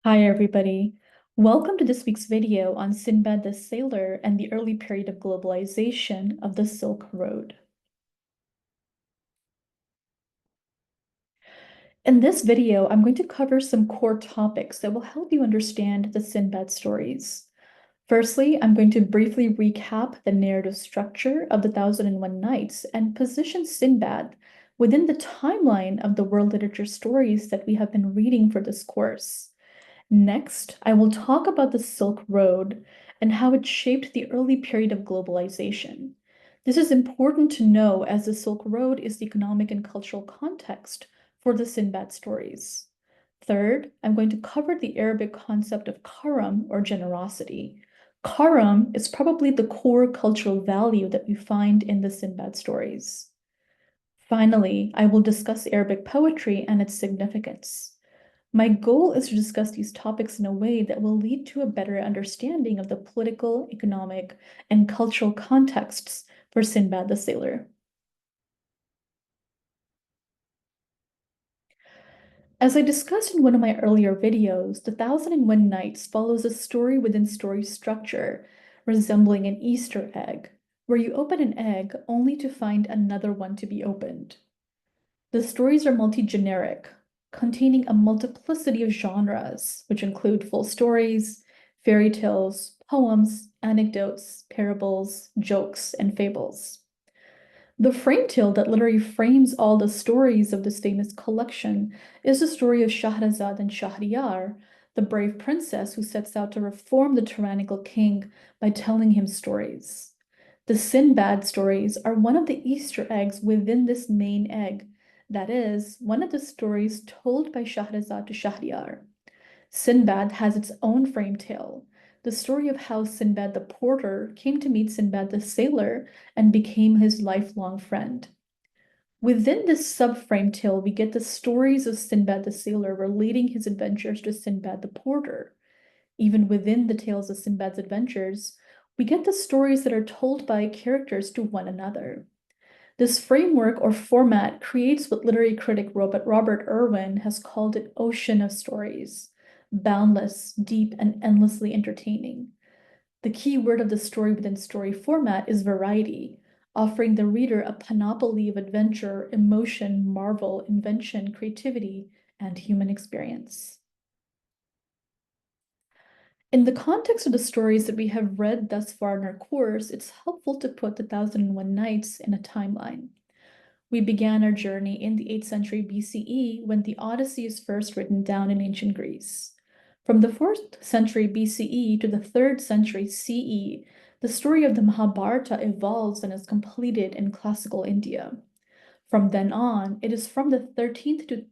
Hi, everybody. Welcome to this week's video on Sinbad the Sailor and the early period of globalization of the Silk Road. In this video, I'm going to cover some core topics that will help you understand the Sinbad stories. Firstly, I'm going to briefly recap the narrative structure of the Thousand and One Nights and position Sinbad within the timeline of the world literature stories that we have been reading for this course. Next, I will talk about the Silk Road and how it shaped the early period of globalization. This is important to know as the Silk Road is the economic and cultural context for the Sinbad stories. Third, I'm going to cover the Arabic concept of Karam or generosity. Karam is probably the core cultural value that we find in the Sinbad stories. Finally, I will discuss Arabic poetry and its significance. My goal is to discuss these topics in a way that will lead to a better understanding of the political, economic, and cultural contexts for Sinbad the Sailor. As I discussed in one of my earlier videos, The Thousand and One Nights follows a story within story structure, resembling an Easter egg, where you open an egg only to find another one to be opened. The stories are multi-generic, containing a multiplicity of genres, which include full stories, fairy tales, poems, anecdotes, parables, jokes, and fables. The frame tale that literally frames all the stories of this famous collection is the story of Shahrazad and Shahriyar, the brave princess who sets out to reform the tyrannical king by telling him stories. The Sinbad stories are one of the Easter eggs within this main egg, that is, one of the stories told by Shahrazad to Shahriyar. Sinbad has its own frame tale, the story of how Sinbad the porter came to meet Sinbad the sailor and became his lifelong friend. Within this subframe tale, we get the stories of Sinbad the sailor relating his adventures to Sinbad the porter. Even within the tales of Sinbad's adventures, we get the stories that are told by characters to one another. This framework or format creates what literary critic Robert Irwin has called an ocean of stories, boundless, deep, and endlessly entertaining. The key word of the story within story format is variety, offering the reader a panoply of adventure, emotion, marvel, invention, creativity, and human experience. In the context of the stories that we have read thus far in our course, it's helpful to put the Thousand and One Nights in a timeline. We began our journey in the 8th century BCE when the Odyssey is first written down in ancient Greece. From the 4th century BCE to the 3rd century CE, the story of the Mahabharata evolves and is completed in classical India. From then on, it is from the 11th to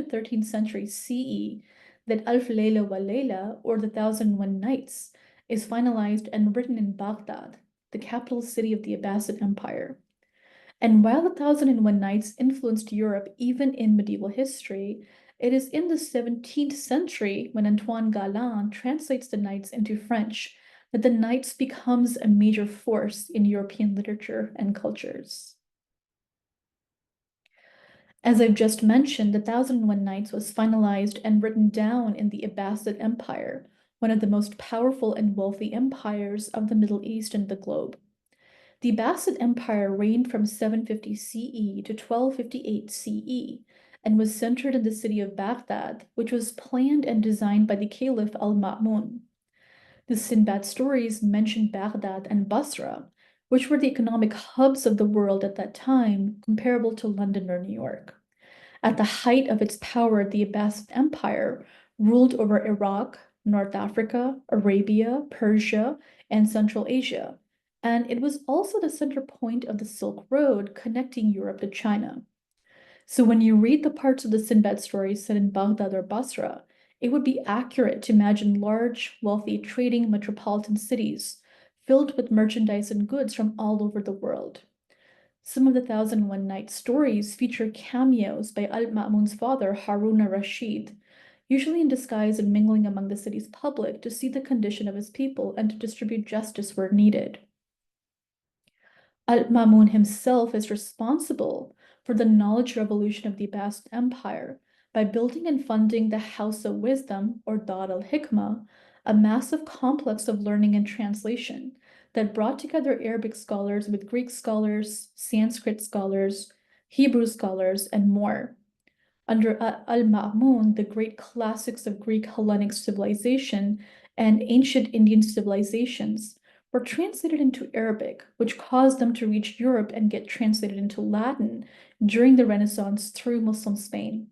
13th century CE that Alf Layla wa Layla, or the Thousand and One Nights, is finalized and written in Baghdad, the capital city of the Abbasid Empire. And while the Thousand and One Nights influenced Europe even in medieval history, it is in the 17th century when Antoine Galland translates the Nights into French that the Nights becomes a major force in European literature and cultures. As I've just mentioned, the Thousand and One Nights was finalized and written down in the Abbasid Empire, one of the most powerful and wealthy empires of the Middle East and the globe. The Abbasid Empire reigned from 750 CE to 1258 CE and was centered in the city of Baghdad, which was planned and designed by the Caliph al-Ma'mun. The Sinbad stories mention Baghdad and Basra, which were the economic hubs of the world at that time, comparable to London or New York. At the height of its power, the Abbasid Empire ruled over Iraq, North Africa, Arabia, Persia, and Central Asia, and it was also the center point of the Silk Road connecting Europe to China. So when you read the parts of the Sinbad stories set in Baghdad or Basra, it would be accurate to imagine large, wealthy, trading metropolitan cities filled with merchandise and goods from all over the world. Some of the Thousand and One Nights stories feature cameos by Al-Ma'mun's father, Harun al-Rashid, usually in disguise and mingling among the city's public to see the condition of his people and to distribute justice where needed. Al-Ma'mun himself is responsible for the knowledge revolution of the Abbasid Empire by building and funding the House of Wisdom, or Dar al-Hikmah, a massive complex of learning and translation that brought together Arabic scholars with Greek scholars, Sanskrit scholars, Hebrew scholars, and more. Under al-Ma'mun, the great classics of Greek Hellenic civilization and ancient Indian civilizations were translated into Arabic, which caused them to reach Europe and get translated into Latin during the Renaissance through Muslim Spain.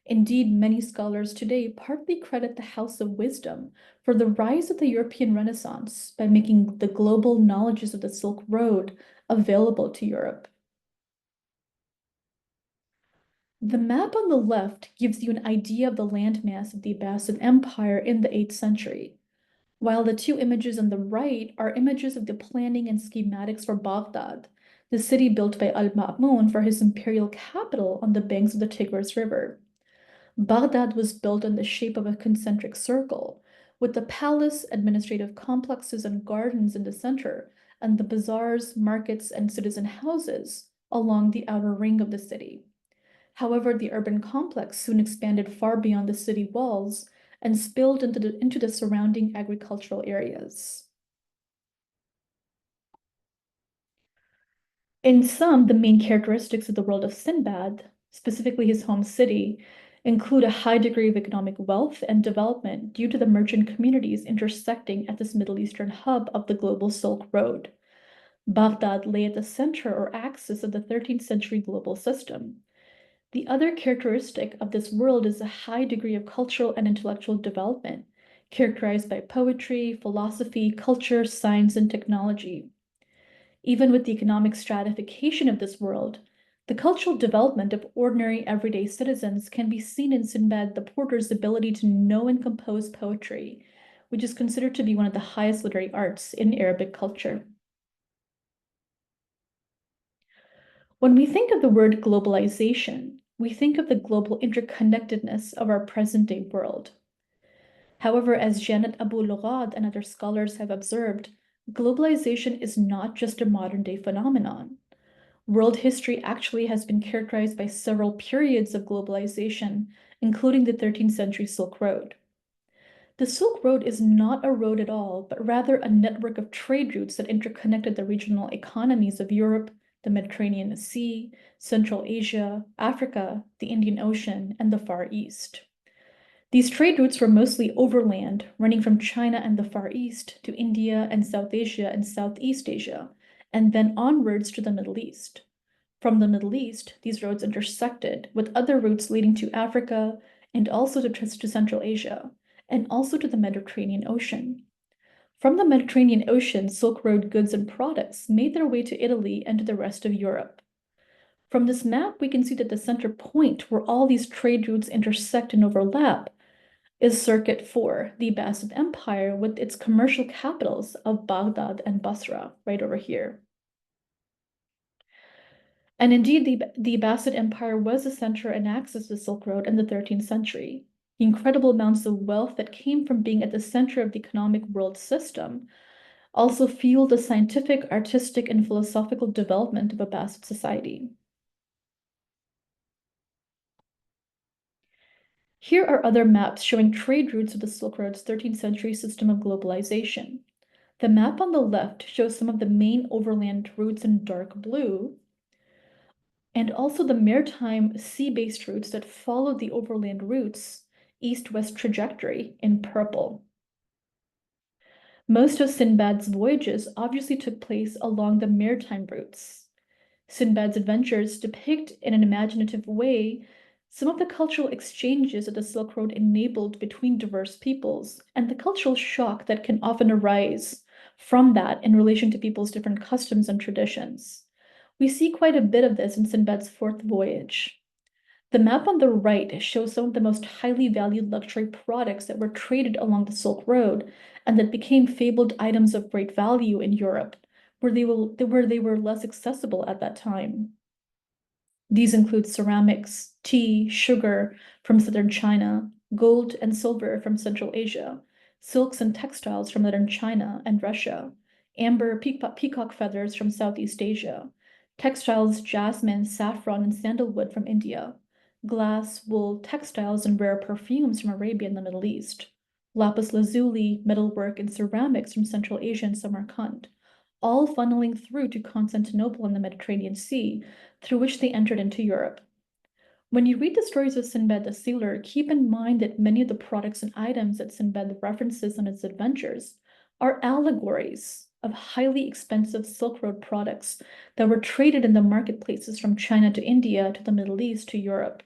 Indeed, many scholars today partly credit the House of Wisdom for the rise of the European Renaissance by making the global knowledges of the Silk Road available to Europe. The map on the left gives you an idea of the landmass of the Abbasid Empire in the 8th century, while the two images on the right are images of the planning and schematics for Baghdad, the city built by al-Ma'mun for his imperial capital on the banks of the Tigris River. Baghdad was built in the shape of a concentric circle, with the palace, administrative complexes, and gardens in the center, and the bazaars, markets, and citizen houses along the outer ring of the city. However, the urban complex soon expanded far beyond the city walls and spilled into the surrounding agricultural areas. In sum, the main characteristics of the world of Sinbad, specifically his home city, include a high degree of economic wealth and development due to the merchant communities intersecting at this Middle Eastern hub of the global Silk Road. Baghdad lay at the center or axis of the 13th century global system. The other characteristic of this world is a high degree of cultural and intellectual development, characterized by poetry, philosophy, culture, science, and technology. Even with the economic stratification of this world, the cultural development of ordinary everyday citizens can be seen in Sinbad the Porter's ability to know and compose poetry, which is considered to be one of the highest literary arts in Arabic culture. When we think of the word globalization, we think of the global interconnectedness of our present-day world. However, as Janet Abu-Lughad and other scholars have observed, globalization is not just a modern-day phenomenon. World history actually has been characterized by several periods of globalization, including the 13th century Silk Road. The Silk Road is not a road at all, but rather a network of trade routes that interconnected the regional economies of Europe, the Mediterranean Sea, Central Asia, Africa, the Indian Ocean, and the Far East. These trade routes were mostly overland, running from China and the Far East to India and South Asia and Southeast Asia, and then onwards to the Middle East. From the Middle East, these roads intersected with other routes leading to Africa and also to Central Asia, and also to the Mediterranean Ocean. From the Mediterranean Ocean, Silk Road goods and products made their way to Italy and to the rest of Europe. From this map, we can see that the center point where all these trade routes intersect and overlap is Circuit 4, the Abbasid Empire, with its commercial capitals of Baghdad and Basra, right over here. And indeed, the Abbasid Empire was the center and axis of the Silk Road in the 13th century. The incredible amounts of wealth that came from being at the center of the economic world system also fueled the scientific, artistic, and philosophical development of Abbasid society. Here are other maps showing trade routes of the Silk Road's 13th century system of globalization. The map on the left shows some of the main overland routes in dark blue, and also the maritime sea-based routes that followed the overland routes east-west trajectory in purple. Most of Sinbad's voyages obviously took place along the maritime routes. Sinbad's adventures depict in an imaginative way some of the cultural exchanges that the Silk Road enabled between diverse peoples and the cultural shock that can often arise from that in relation to people's different customs and traditions. We see quite a bit of this in Sinbad's fourth voyage. The map on the right shows some of the most highly valued luxury products that were traded along the Silk Road and that became fabled items of great value in Europe, where they were less accessible at that time. These include ceramics, tea, sugar from southern China, gold and silver from Central Asia, silks and textiles from northern China and Russia, amber peacock feathers from Southeast Asia, textiles, jasmine, saffron, and sandalwood from India, glass, wool, textiles, and rare perfumes from Arabia and the Middle East, lapis lazuli, metalwork, and ceramics from Central Asia and Samarkand, all funneling through to Constantinople and the Mediterranean Sea, through which they entered into Europe. When you read the stories of Sinbad the Sailor, keep in mind that many of the products and items that Sinbad references on his adventures are allegories of highly expensive Silk Road products that were traded in the marketplaces from China to India to the Middle East to Europe.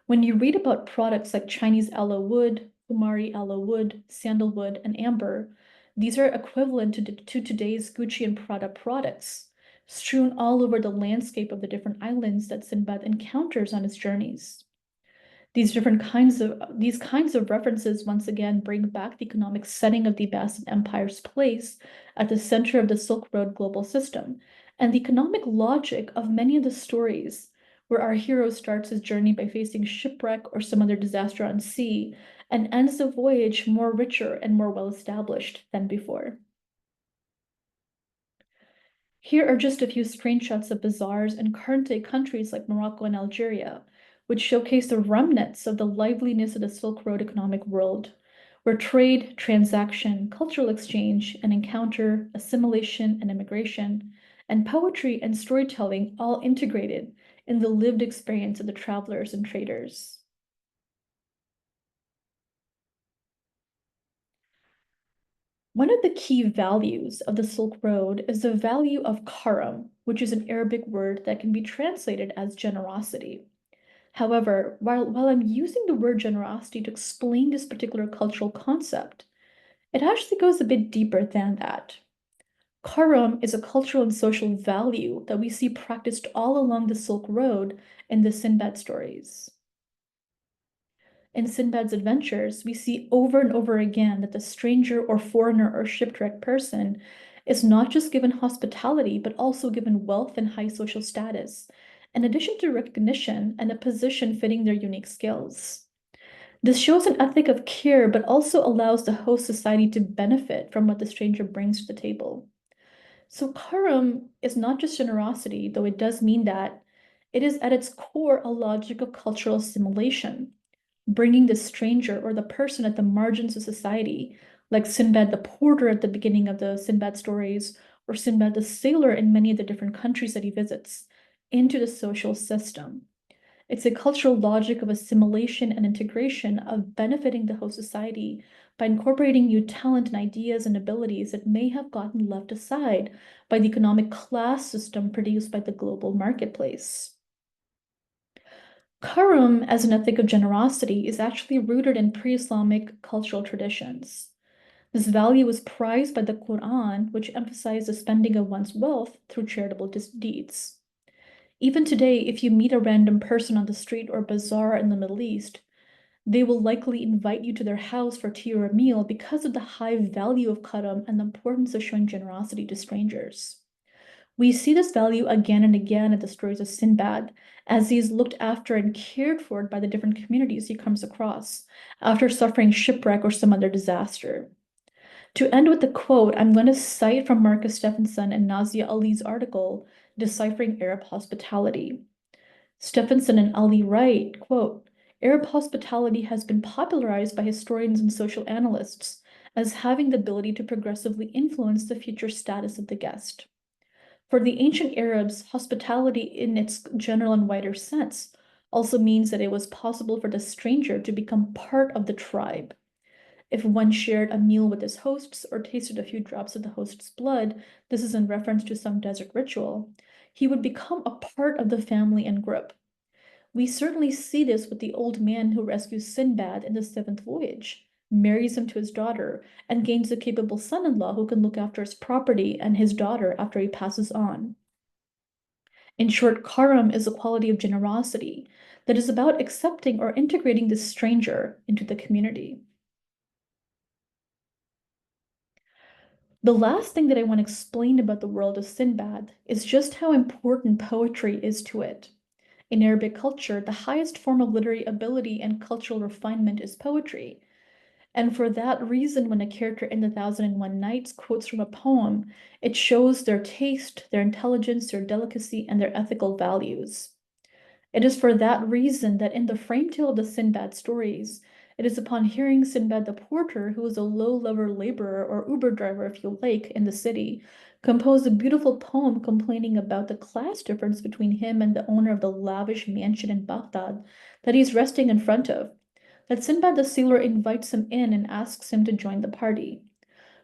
When you read about products like Chinese aloe wood, Kumari aloe wood, sandalwood, and amber, these are equivalent to today's Gucci and Prada products, strewn all over the landscape of the different islands that Sinbad encounters on his journeys. These kinds of references once again bring back the economic setting of the Abbasid Empire's place at the center of the Silk Road global system, and the economic logic of many of the stories where our hero starts his journey by facing shipwreck or some other disaster on sea and ends the voyage more richer and more well established than before. Here are just a few screenshots of bazaars in current-day countries like Morocco and Algeria, which showcase the remnants of the liveliness of the Silk Road economic world, where trade, transaction, cultural exchange, and encounter, assimilation and immigration, and poetry and storytelling all integrated in the lived experience of the travelers and traders. One of the key values of the Silk Road is the value of karam, which is an Arabic word that can be translated as generosity. However, while I'm using the word generosity to explain this particular cultural concept, it actually goes a bit deeper than that. Karam is a cultural and social value that we see practiced all along the Silk Road in the Sinbad stories. In Sinbad's adventures, we see over and over again that the stranger or foreigner or shipwrecked person is not just given hospitality, but also given wealth and high social status, in addition to recognition and a position fitting their unique skills. This shows an ethic of care, but also allows the host society to benefit from what the stranger brings to the table. So, karam is not just generosity, though it does mean that. It is at its core a logic of cultural assimilation, bringing the stranger or the person at the margins of society, like Sinbad the porter at the beginning of the Sinbad stories, or Sinbad the sailor in many of the different countries that he visits, into the social system. It's a cultural logic of assimilation and integration of benefiting the host society by incorporating new talent and ideas and abilities that may have gotten left aside by the economic class system produced by the global marketplace. Karam, as an ethic of generosity, is actually rooted in pre-Islamic cultural traditions. This value was prized by the Quran, which emphasized the spending of one's wealth through charitable deeds. Even today, if you meet a random person on the street or bazaar in the Middle East, they will likely invite you to their house for tea or a meal because of the high value of karam and the importance of showing generosity to strangers. We see this value again and again in the stories of Sinbad, as he is looked after and cared for by the different communities he comes across after suffering shipwreck or some other disaster. To end with the quote, I'm going to cite from Marcus Stephenson and Nazia Ali's article, Deciphering Arab Hospitality. Stephenson and Ali write, quote, Arab hospitality has been popularized by historians and social analysts as having the ability to progressively influence the future status of the guest. For the ancient Arabs, hospitality in its general and wider sense also means that it was possible for the stranger to become part of the tribe. If one shared a meal with his hosts or tasted a few drops of the host's blood, this is in reference to some desert ritual, he would become a part of the family and group. We certainly see this with the old man who rescues Sinbad in the seventh voyage, marries him to his daughter, and gains a capable son-in-law who can look after his property and his daughter after he passes on. In short, karam is a quality of generosity that is about accepting or integrating the stranger into the community. The last thing that I want to explain about the world of Sinbad is just how important poetry is to it. In Arabic culture, the highest form of literary ability and cultural refinement is poetry. And for that reason, when a character in The Thousand and One Nights quotes from a poem, it shows their taste, their intelligence, their delicacy, and their ethical values. It is for that reason that in the frame tale of the Sinbad stories, it is upon hearing Sinbad the porter, who is a low-level laborer or Uber driver, if you like, in the city, compose a beautiful poem complaining about the class difference between him and the owner of the lavish mansion in Baghdad that he's resting in front of, that Sinbad the Sailor invites him in and asks him to join the party.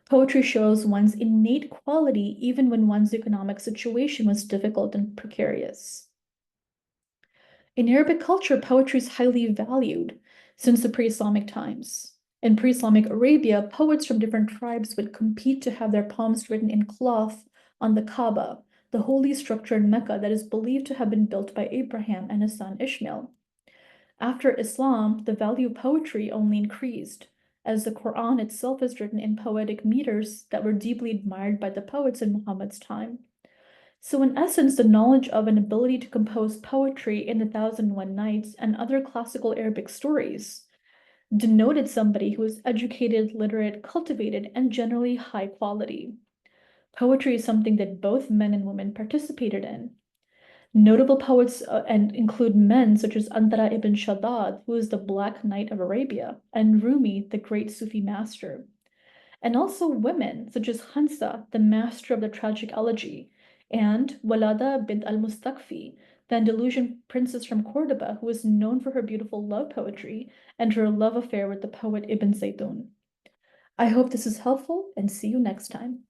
Poetry shows one's innate quality even when one's economic situation was difficult and precarious. In Arabic culture, poetry is highly valued since the pre-Islamic times. In pre-Islamic Arabia, poets from different tribes would compete to have their poems written in cloth on the Kaaba, the holy structure in Mecca that is believed to have been built by Abraham and his son Ishmael. After Islam, the value of poetry only increased, as the Quran itself is written in poetic meters that were deeply admired by the poets in Muhammad's time. So, in essence, the knowledge of and ability to compose poetry in the Thousand and One Nights and other classical Arabic stories denoted somebody who was educated, literate, cultivated, and generally high quality. Poetry is something that both men and women participated in. Notable poets and include men such as Antara ibn Shaddad, who is the Black Knight of Arabia, and Rumi, the great Sufi master, and also women such as Hansa, the master of the tragic elegy, and Walada bint al-Mustakfi, the Andalusian princess from Cordoba, who is known for her beautiful love poetry and her love affair with the poet Ibn Zaytun. I hope this is helpful and see you next time.